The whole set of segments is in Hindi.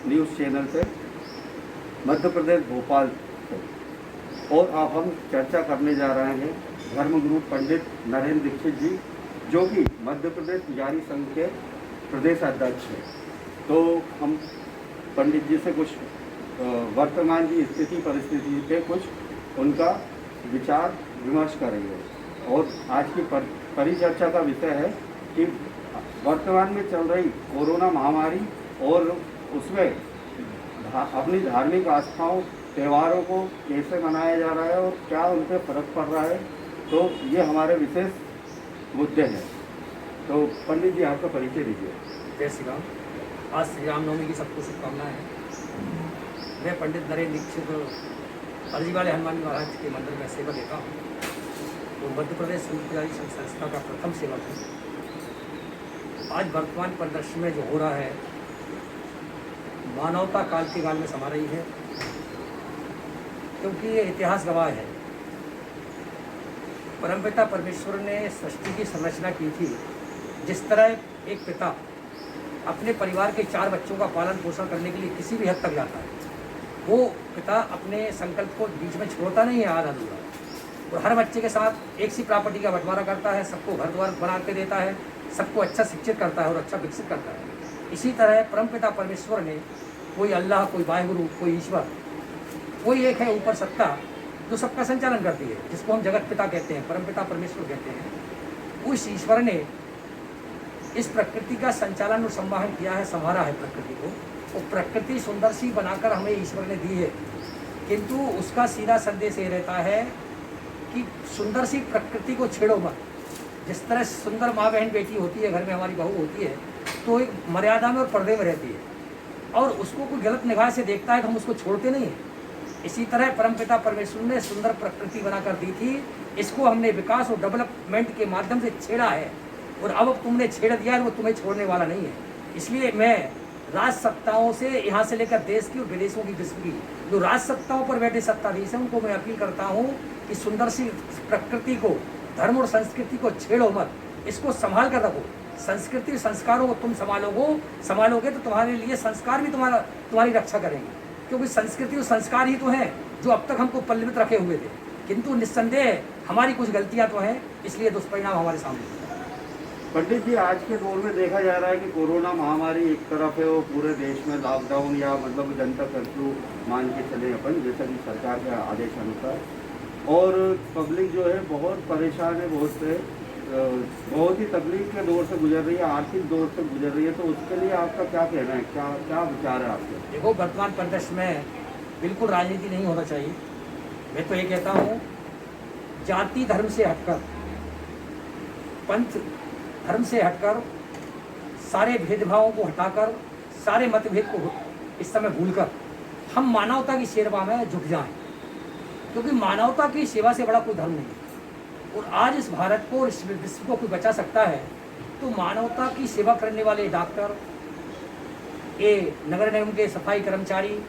न्यूज़ चैनल से, मध्य प्रदेश भोपाल से। और अब हम चर्चा करने जा रहे हैं धर्मगुरु पंडित नरेंद्र दीक्षित जी, जो कि मध्य प्रदेश पुजारी संघ के प्रदेश अध्यक्ष हैं। तो हम पंडित जी से कुछ वर्तमान की स्थिति परिस्थिति पे कुछ उनका विचार विमर्श करेंगे। और आज की परिचर्चा का विषय है कि वर्तमान में चल रही कोरोना महामारी और उसमें अपनी धार्मिक आस्थाओं त्योहारों को कैसे मनाया जा रहा है और क्या उन पर फर्क पड़ रहा है। तो ये हमारे विशेष मुद्दे हैं। तो पंडित जी आपका परिचय दीजिए। जय श्री राम। आज श्री रामनवमी की सबको शुभकामनाएं हैं। मैं पंडित नरेंद्र दीक्षित अर्जी वाले हनुमान महाराज के मंदिर में सेवा देता हूँ। तो मध्य प्रदेश पुजारी संघ संस्था का प्रथम सेवक है। आज वर्तमान परिदृश्य में जो हो रहा है, मानवता काल के काल में समा रही है, क्योंकि ये इतिहास गवाह है। परमपिता परमेश्वर ने सृष्टि की संरचना की थी। जिस तरह एक पिता अपने परिवार के 4 बच्चों का पालन पोषण करने के लिए किसी भी हद तक जाता है, वो पिता अपने संकल्प को बीच में छोड़ता नहीं है आधा अधूरा, और हर बच्चे के साथ एक सी प्रॉपर्टी का बंटवारा करता है, सबको घर द्वार बना के देता है, सबको अच्छा शिक्षित करता है और अच्छा विकसित करता है। इसी तरह परमपिता परमेश्वर ने, कोई अल्लाह, कोई वाहिगुरु, कोई ईश्वर, कोई एक है ऊपर सत्ता जो सबका संचालन करती है, जिसको हम जगत पिता कहते हैं, परमपिता परमेश्वर कहते हैं। उस ईश्वर ने इस प्रकृति का संचालन और संवाहन किया है, संवारा है प्रकृति को। वो प्रकृति सुंदर सी बनाकर हमें ईश्वर ने दी है, किंतु उसका सीधा संदेश ये रहता है कि सुंदर सी प्रकृति को छेड़ो मत। जिस तरह सुंदर माँ बहन बेटी होती है, घर में हमारी बहू होती है, तो एक मर्यादा में और पर्दे में रहती है, और उसको कोई गलत निगाह से देखता है तो हम उसको छोड़ते नहीं हैं। इसी तरह परमपिता परमेश्वर ने सुंदर प्रकृति बनाकर दी थी। इसको हमने विकास और डेवलपमेंट के माध्यम से छेड़ा है, और अब तुमने छेड़ दिया है, वो तुम्हें छोड़ने वाला नहीं है। इसलिए मैं राज सत्ताओं से, यहाँ से लेकर देश की और विदेशों की, विश्व की जो राज सत्ताओं पर बैठे सत्ताधीश हैं, उनको मैं अपील करता हूँ कि सुंदर सी प्रकृति को, धर्म और संस्कृति को छेड़ो मत, इसको संभाल कर रखो। संस्कृति संस्कारों को तुम संभालोगे तो तुम्हारे लिए संस्कार भी तुम्हारी रक्षा करेंगे, क्योंकि संस्कृति और संस्कार ही तो हैं जो अब तक हमको पल्लवित रखे हुए थे। किंतु निस्संदेह हमारी कुछ गलतियाँ तो हैं, इसलिए दुष्परिणाम हमारे सामने। पंडित जी, आज के दौर में देखा जा रहा है कि कोरोना महामारी एक तरफ है, वो पूरे देश में लॉकडाउन या मतलब जनता कर्फ्यू मान के चले अपन, जैसा कि सरकार के आदेश अनुसार, और पब्लिक जो है बहुत परेशान है, बहुत ही तकलीफ के दौर से गुजर रही है, आर्थिक दौर से गुजर रही है। तो उसके लिए आपका क्या कहना है, क्या विचार है आपके? देखो, वर्तमान परिदृश्य में बिल्कुल राजनीति नहीं होना चाहिए। मैं तो ये कहता हूँ, जाति धर्म से हटकर, पंथ धर्म से हटकर, सारे भेदभावों को हटाकर, सारे मतभेद को इस समय भूलकर हम मानवता की सेवा में झुक जाएं, क्योंकि मानवता की सेवा से बड़ा कोई धर्म नहीं है। और आज इस भारत को और इस विश्व को कोई बचा सकता है तो मानवता की सेवा करने वाले डॉक्टर, ये नगर निगम के सफाई कर्मचारी,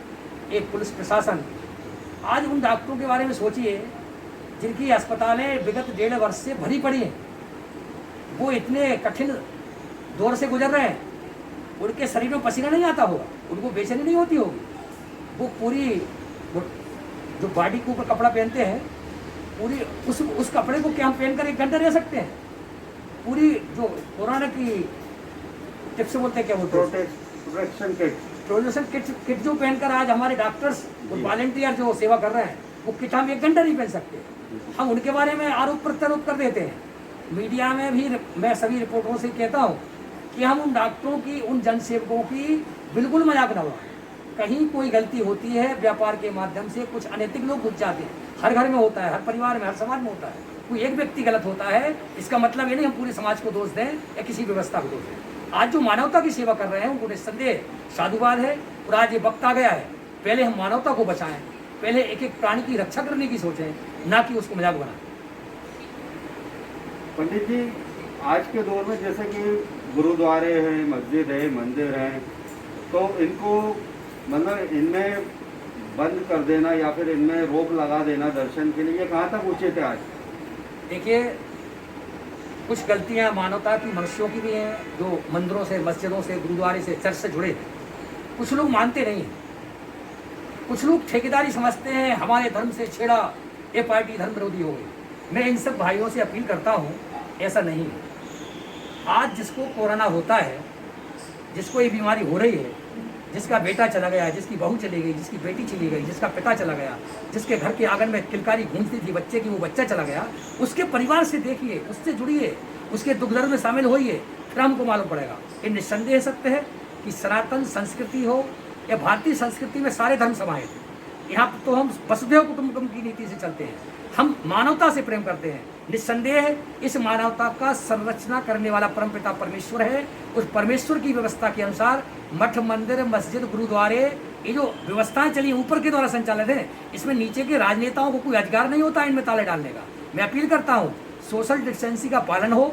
एक पुलिस प्रशासन। आज उन डॉक्टरों के बारे में सोचिए जिनकी अस्पतालें विगत 1.5 वर्ष से भरी पड़ी हैं। वो इतने कठिन दौर से गुजर रहे हैं, उनके शरीर में पसीना नहीं आता होगा, उनको बेचैनी नहीं होती होगी। वो पूरी जो बॉडी के ऊपर कपड़ा पहनते हैं, पूरी उस कपड़े को क्या हम पहनकर 1 घंटा रह सकते हैं? पूरी जो कोरोना की टिप्स बोलते हैं, क्या बोलते हैं, प्रोटेक्शन किट जो पहनकर आज हमारे डॉक्टर्स और वॉलंटियर जो सेवा कर रहे हैं, वो किट हम 1 घंटा नहीं पहन सकते। हम उनके बारे में आरोप प्रत्यारोप कर देते हैं। मीडिया में भी मैं सभी रिपोर्टरों से कहता हूँ कि हम उन डॉक्टरों की, उन जनसेवकों की बिल्कुल मजाक न उड़ाएं। कहीं कोई गलती होती है, व्यापार के माध्यम से कुछ अनैतिक लोग घुस जाते हैं। हर घर में होता है, हर परिवार में, हर समाज में होता है। कोई एक व्यक्ति गलत होता है, इसका मतलब ये नहीं हम पूरे समाज को दोष दें या किसी व्यवस्था को दोष दें। आज जो मानवता की सेवा कर रहे हैं उनको निस्संदेह साधुवाद है। और आज ये वक्त आ गया है, पहले हम मानवता को बचाएं, पहले एक एक प्राणी की रक्षा करने की सोचें, ना कि उसको मजाक बनाएं। पंडित जी, आज के दौर में जैसे कि गुरुद्वारे हैं, मस्जिद है, मंदिर हैं, तो इनको मतलब इनमें बंद कर देना या फिर इनमें रोक लगा देना दर्शन के लिए, ये कहाँ तक उचित है? आज देखिए, कुछ गलतियां मानवता की, मनुष्यों की भी हैं, जो मंदिरों से, मस्जिदों से, गुरुद्वारे से, चर्च से जुड़े हैं। कुछ लोग मानते नहीं हैं, कुछ लोग ठेकेदारी समझते हैं, हमारे धर्म से छेड़ा, ये पार्टी धर्म विरोधी हो गई। मैं इन सब भाइयों से अपील करता हूँ, ऐसा नहीं है। आज जिसको कोरोना होता है, जिसको ये बीमारी हो रही है, जिसका बेटा चला गया, जिसकी बहू चली गई, जिसकी बेटी चली गई, जिसका पिता चला गया, जिसके घर के आंगन में किलकारी गूंजती थी बच्चे की, वो बच्चा चला गया, उसके परिवार से देखिए, उससे जुड़िए, उसके दुख दर्द में शामिल होइए, फिर हमको मालूम पड़ेगा। ये निस्संदेह सत्य है कि सनातन संस्कृति हो या भारतीय संस्कृति में सारे धर्म समाये थे। यहाँ तो हम वसुधैव कुटुंबकम की नीति से चलते हैं, हम मानवता से प्रेम करते हैं। निस्संदेह इस मानवता का संरचना करने वाला परमपिता परमेश्वर है। उस परमेश्वर की व्यवस्था के अनुसार मठ, मंदिर, मस्जिद, गुरुद्वारे, ये जो व्यवस्थाएं चली ऊपर के द्वारा संचालित है, इसमें नीचे के राजनेताओं को कोई अधिकार नहीं होता इनमें ताले डालने का। मैं अपील करता हूँ, सोशल डिस्टेंसिंग का पालन हो,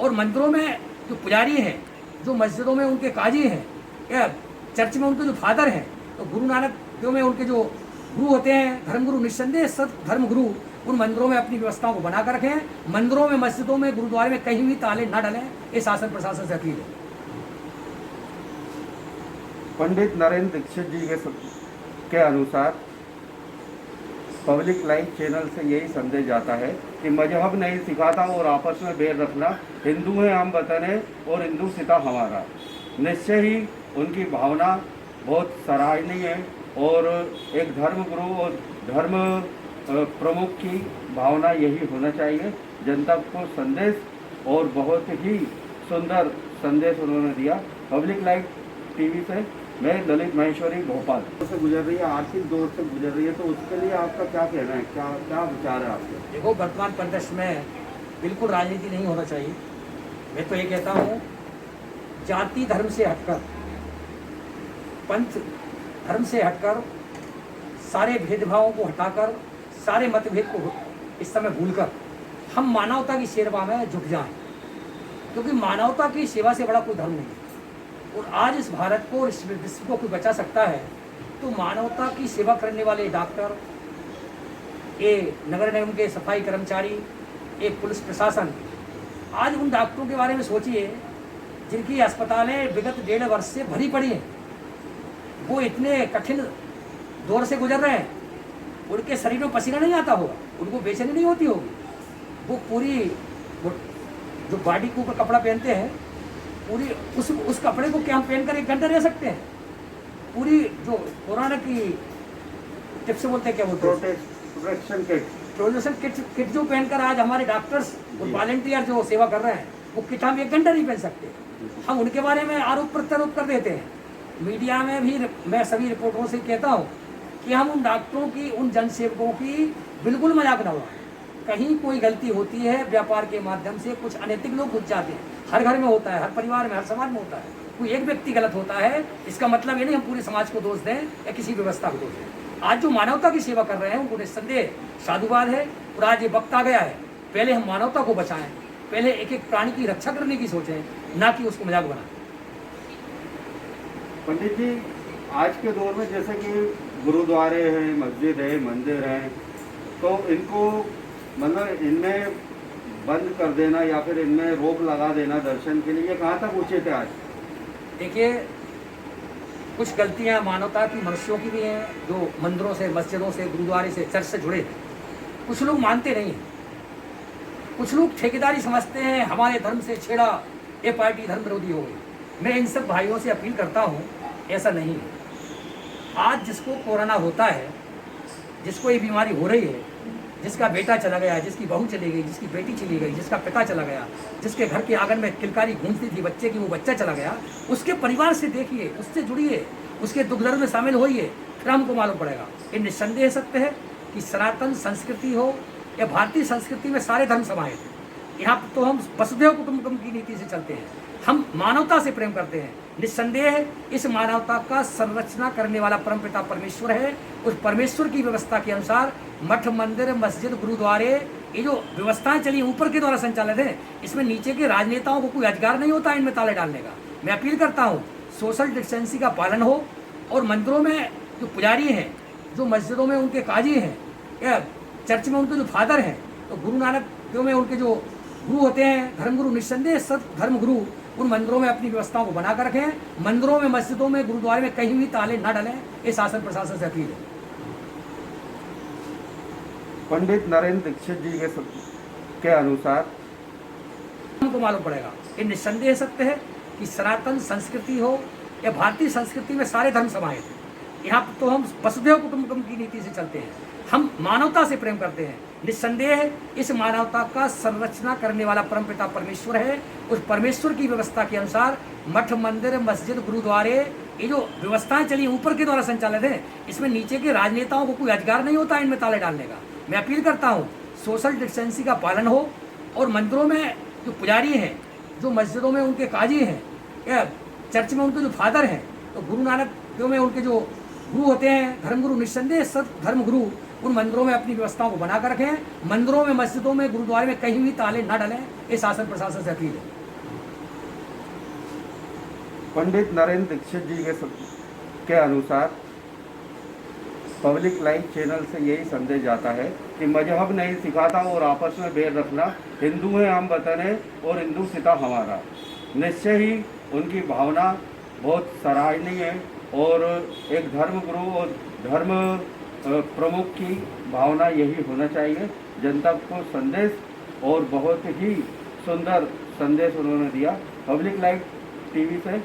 और मंदिरों में जो पुजारी हैं, जो मस्जिदों में उनके काजी हैं, या चर्च में उनके जो फादर हैं, तो गुरु नानक देव में उनके जो गुरु होते हैं, धर्मगुरु, निस्संदेह सत धर्मगुरु, उन मंदिरों में अपनी व्यवस्थाओं को बना कर रखें। मंदिरों में, मस्जिदों में, गुरुद्वारे में कहीं भी ताले न डालें, ये शासन प्रशासन से अपील है। पंडित नरेंद्र दीक्षित जी के अनुसार पब्लिक लाइफ चैनल से यही संदेश जाता है कि मजहब नहीं सिखाता और आपस में बैर रखना, हिंदू हैं हम वतन है और हिंदू सिता हमारा। निश्चय ही उनकी भावना बहुत सराहनीय है, और एक धर्म गुरु और धर्म प्रमुख की भावना यही होना चाहिए। जनता को संदेश, और बहुत ही सुंदर संदेश उन्होंने दिया। पब्लिक लाइफ टीवी से मैं ललित महेश्वरी, भोपाल से गुजर रही है, आर्थिक दौर से गुजर रही है, तो उसके लिए आपका क्या कहना है, क्या क्या विचार है आपके? देखो, वर्तमान परिदृश्य में बिल्कुल राजनीति नहीं होना चाहिए। मैं तो ये कहता हूँ, जाति धर्म से हटकर, पंथ धर्म से हटकर, सारे भेदभावों को हटाकर, सारे मतभेद को इस समय भूलकर हम मानवता की सेवा में जुट जाएं, क्योंकि मानवता की सेवा से बड़ा कोई धर्म नहीं है। और आज इस भारत को, इस विश्व को कोई बचा सकता है तो मानवता की सेवा करने वाले डॉक्टर, ये नगर निगम के सफाई कर्मचारी, ये पुलिस प्रशासन। आज उन डॉक्टरों के बारे में सोचिए जिनकी अस्पतालें विगत 1.5 वर्ष से भरी पड़ी हैं। वो इतने कठिन दौर से गुजर रहे हैं, उनके शरीर में पसीना नहीं आता होगा, उनको बेचैनी नहीं होती होगी। वो पूरी जो बॉडी के ऊपर कपड़ा पहनते हैं, पूरी उस कपड़े को क्या हम पहन कर 1 घंटा रह सकते हैं? पूरी जो कोरोना की टिप्स बोलते हैं, क्या बोलते हैं, प्रोटेक्शन किट जो पहनकर आज हमारे डॉक्टर्स और वॉलंटियर जो सेवा कर रहे हैं, वो किट हम 1 घंटा नहीं पहन सकते। हम उनके बारे में आरोप प्रत्यारोप कर देते हैं। मीडिया में भी मैं सभी रिपोर्टरों से कहता हूँ कि हम उन डॉक्टरों की, उन जनसेवकों की बिल्कुल मजाक न उड़ाएं। कहीं कोई गलती होती है, व्यापार के माध्यम से कुछ अनैतिक लोग घुस जाते हैं। हर घर में होता है, हर परिवार में, हर समाज में होता है। कोई एक व्यक्ति गलत होता है, इसका मतलब ये नहीं हम पूरे समाज को दोष दें या किसी व्यवस्था को दोष दें। आज जो मानवता की सेवा कर रहे हैं उनको निस्संदेह साधुवाद है। और आज ये वक्त आ गया है, पहले हम मानवता को बचाएं, पहले एक एक प्राणी की रक्षा करने की सोचें, ना कि उसको मजाक बनाएं। पंडित जी, आज के दौर में जैसे कि गुरुद्वारे हैं, मस्जिद है, मंदिर हैं, तो इनको मतलब इनमें बंद कर देना या फिर इनमें रोक लगा देना दर्शन के लिए, ये कहाँ तक उचित है? आज देखिए, कुछ गलतियां मानवता की, मनुष्यों की भी हैं, जो मंदिरों से, मस्जिदों से, गुरुद्वारे से, चर्च से जुड़े हैं। कुछ लोग मानते नहीं हैं, कुछ लोग ठेकेदारी समझते हैं, हमारे धर्म से छेड़ा, ये पार्टी धर्म विरोधी हो गई। मैं इन सब भाइयों से अपील करता हूँ, ऐसा नहीं है। आज जिसको कोरोना होता है, जिसको ये बीमारी हो रही है, जिसका बेटा चला गया, जिसकी बहू चली गई, जिसकी बेटी चली गई, जिसका पिता चला गया, जिसके घर के आंगन में किलकारी गूंजती थी बच्चे की, वो बच्चा चला गया, उसके परिवार से देखिए, उससे जुड़िए, उसके दुख दर्द में शामिल होइए, फिर हमको मालूम पड़ेगा। ये निस्संदेह सत्य है कि सनातन संस्कृति हो या भारतीय संस्कृति में सारे धर्म समाये थे। यहाँ तो हम वसुधैव कुटुंबकम की नीति से चलते हैं, हम मानवता से प्रेम करते हैं। निस्संदेह इस मानवता का संरचना करने वाला परमपिता परमेश्वर है। उस परमेश्वर की व्यवस्था के अनुसार मठ, मंदिर, मस्जिद, गुरुद्वारे, ये जो व्यवस्थाएं चली ऊपर के द्वारा संचालित है, इसमें नीचे के राजनेताओं को कोई अधिकार नहीं होता इनमें ताले डालने का। मैं अपील करता हूँ, सोशल डिस्टेंसिंग का पालन हो, और मंदिरों में जो पुजारी हैं, जो मस्जिदों में उनके काजी हैं, या चर्च में उनके जो फादर हैं, तो गुरु नानक देव में उनके जो गुरु होते हैं, धर्मगुरु, निस्संदेह सत धर्मगुरु, उन मंदिरों में अपनी व्यवस्थाओं को बनाकर रखें। मंदिरों में, मस्जिदों में, गुरुद्वारे में कहीं भी ताले न डलें, ये शासन प्रशासन से अपील है। पंडित नरेंद्र दीक्षित जी के अनुसार हमको मालूम पड़ेगा, ये निस्संदेह सत्य है कि सनातन संस्कृति हो या भारतीय संस्कृति में सारे धर्म समाहित हैं। यहाँ तो हम वसुधैव कुटुंबकम की नीति से चलते हैं, हम मानवता से प्रेम करते हैं। निस्संदेह इस मानवता का संरचना करने वाला परमपिता परमेश्वर है। उस परमेश्वर की व्यवस्था के अनुसार मठ, मंदिर, मस्जिद, गुरुद्वारे, ये जो व्यवस्थाएं चली ऊपर के द्वारा संचालित है, इसमें नीचे के राजनेताओं को कोई अधिकार नहीं होता इनमें ताले डालने का। मैं अपील करता हूँ सोशल डिस्टेंसिंग का पालन हो, और मंदिरों में जो पुजारी हैं, जो मस्जिदों में उनके काजी हैं, या चर्च में उनके जो फादर हैं, तो गुरु नानक देव में उनके जो गुरु होते हैं, धर्मगुरु, निस्संदेह सब धर्मगुरु उन मंदिरों में अपनी व्यवस्थाओं को बनाकर रखें। मंदिरों में, मस्जिदों में, गुरुद्वारे में कहीं भी ताले न डलें, ये शासन प्रशासन से अपील है। पंडित नरेंद्र दीक्षित जी के अनुसार पब्लिक लाइव चैनल से यही संदेश जाता है कि मजहब नहीं सिखाता और आपस में बैर रखना, हिंदू हैं हम वतन है और हिंदू सिता हमारा। निश्चय ही उनकी भावना बहुत सराहनीय है, और एक धर्मगुरु और धर्म प्रमुख की भावना यही होना चाहिए। जनता को संदेश, और बहुत ही सुंदर संदेश उन्होंने दिया। पब्लिक लाइव टीवी से